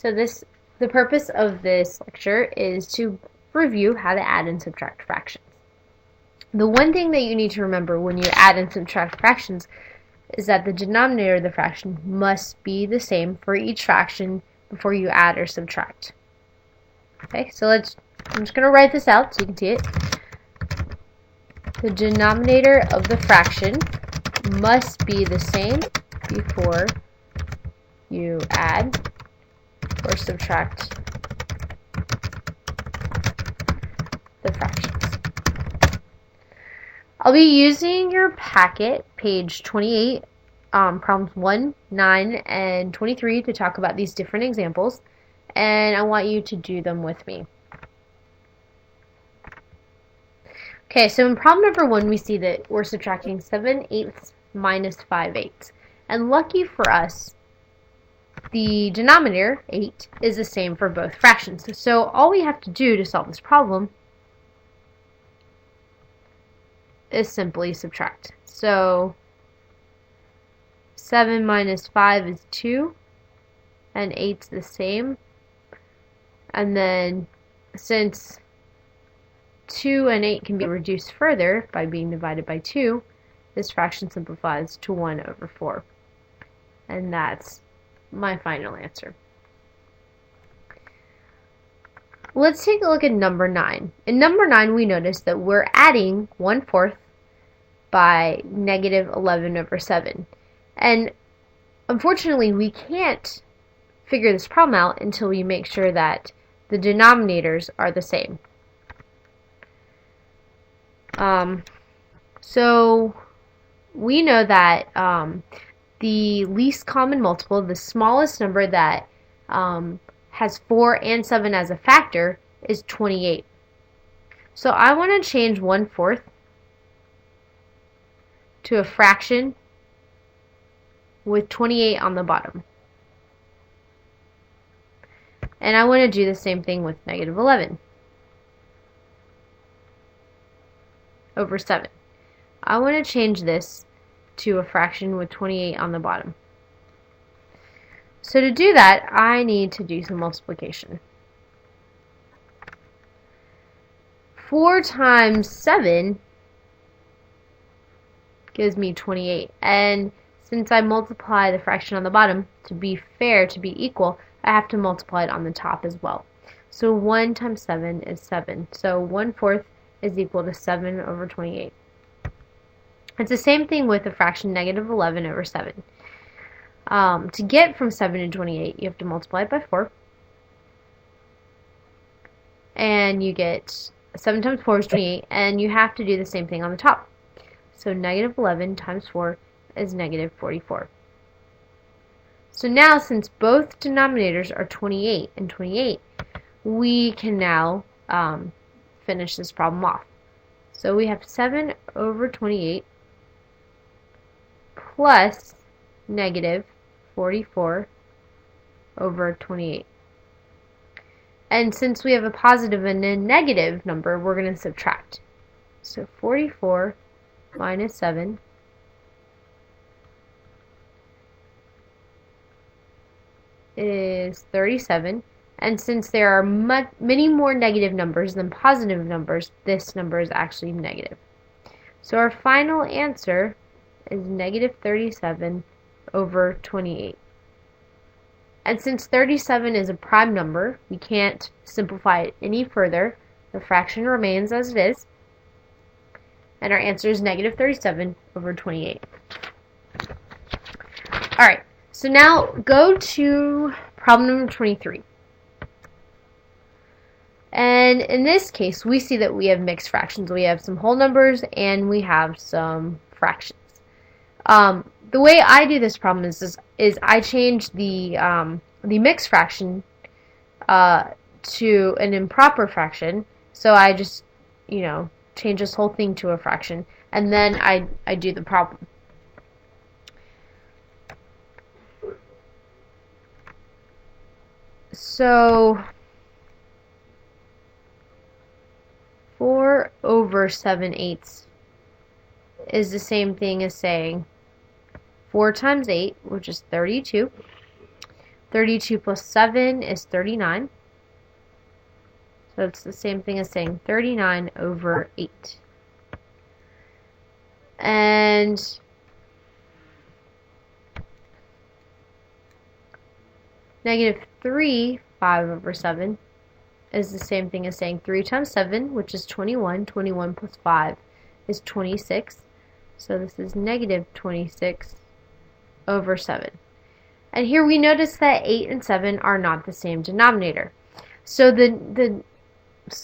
The purpose of this lecture is to review how to add and subtract fractions. The one thing that you need to remember when you add and subtract fractions is that the denominator of the fraction must be the same for each fraction before you add or subtract. Okay, so I'm just going to write this out so you can see it. The denominator of the fraction must be the same before you add or subtract the fractions. I'll be using your packet, page 28, problems 1, 9, and 23 to talk about these different examples, and I want you to do them with me. Okay, so in problem number 1, we see that we're subtracting 7/8 minus 5/8. And lucky for us, the denominator, 8, is the same for both fractions. So all we have to do to solve this problem is simply subtract. So 7 minus 5 is 2, and 8's the same. And then since 2 and 8 can be reduced further by being divided by 2, this fraction simplifies to 1/4. And that's my final answer. Let's take a look at number 9. In number 9, we notice that we're adding 1/4 by negative 11/7. And unfortunately, we can't figure this problem out until we make sure that the denominators are the same. So we know that the least common multiple, the smallest number that has 4 and 7 as a factor, is 28. So I want to change 1/4 to a fraction with 28 on the bottom. And I want to do the same thing with negative 11/7. I want to change this to a fraction with 28 on the bottom. So to do that, I need to do some multiplication. 4 times 7 gives me 28. And since I multiply the fraction on the bottom, to be fair, to be equal, I have to multiply it on the top as well. So 1 times 7 is 7. So 1/4 is equal to 7/28. It's the same thing with the fraction negative 11/7. To get from 7 to 28, you have to multiply it by 4. And you get 7 times 4 is 28, and you have to do the same thing on the top. So negative 11 times 4 is negative 44. So now, since both denominators are 28 and 28, we can now finish this problem off. So we have 7/28 plus negative 44/28. And since we have a positive and a negative number, we're going to subtract. So 44 minus 7 is 37. And since there are many more negative numbers than positive numbers, this number is actually negative. So our final answer is negative 37/28. And since 37 is a prime number, we can't simplify it any further. The fraction remains as it is. And our answer is negative 37/28. Alright, so now go to problem number 23. And in this case, we see that we have mixed fractions. We have some whole numbers and we have some fractions. The way I do this problem is I change the mixed fraction to an improper fraction. So I just, change this whole thing to a fraction, and then I do the problem. So 4/7/8 is the same thing as saying 4 times 8, which is 32, 32 plus 7 is 39. So it's the same thing as saying 39 over 8. And -3, 5 over 7, is the same thing as saying 3 times 7, which is 21. 21 plus 5 is 26. So this is -26 over 7. And here we notice that 8 and 7 are not the same denominator. So the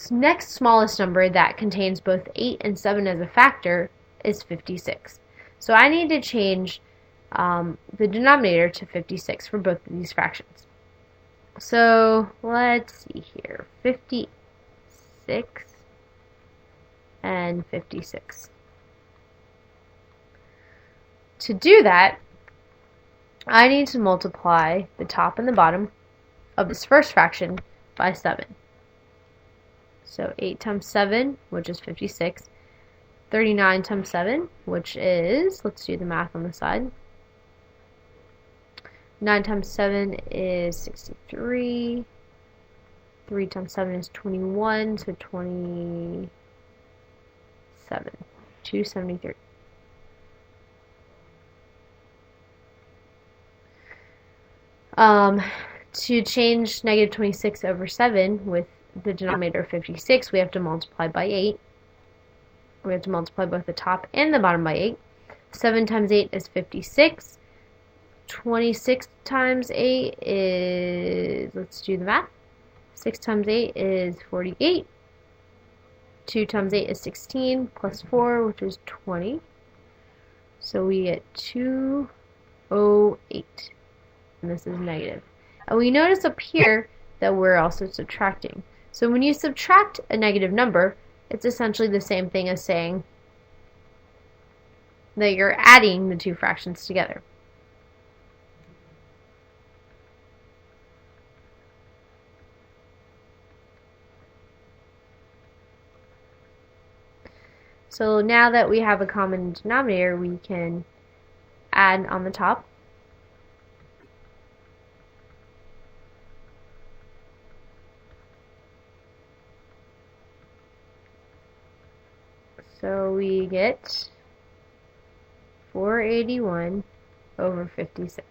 next smallest number that contains both 8 and 7 as a factor is 56. So I need to change the denominator to 56 for both of these fractions. So let's see here, 56 and 56. To do that, I need to multiply the top and the bottom of this first fraction by 7. So 8 times 7, which is 56. 39 times 7, which is, let's do the math on the side. 9 times 7 is 63. 3 times 7 is 21, so 27. 273. To change -26 over 7 with the denominator 56, we have to multiply by 8. We have to multiply both the top and the bottom by 8. 7 times 8 is 56. 26 times 8 is, let's do the math. 6 times 8 is 48. 2 times 8 is 16, plus 4, which is 20. So we get 208. And this is negative. And we notice up here that we're also subtracting. So when you subtract a negative number, it's essentially the same thing as saying that you're adding the two fractions together. So now that we have a common denominator, we can add on the top. So we get 481 over 56.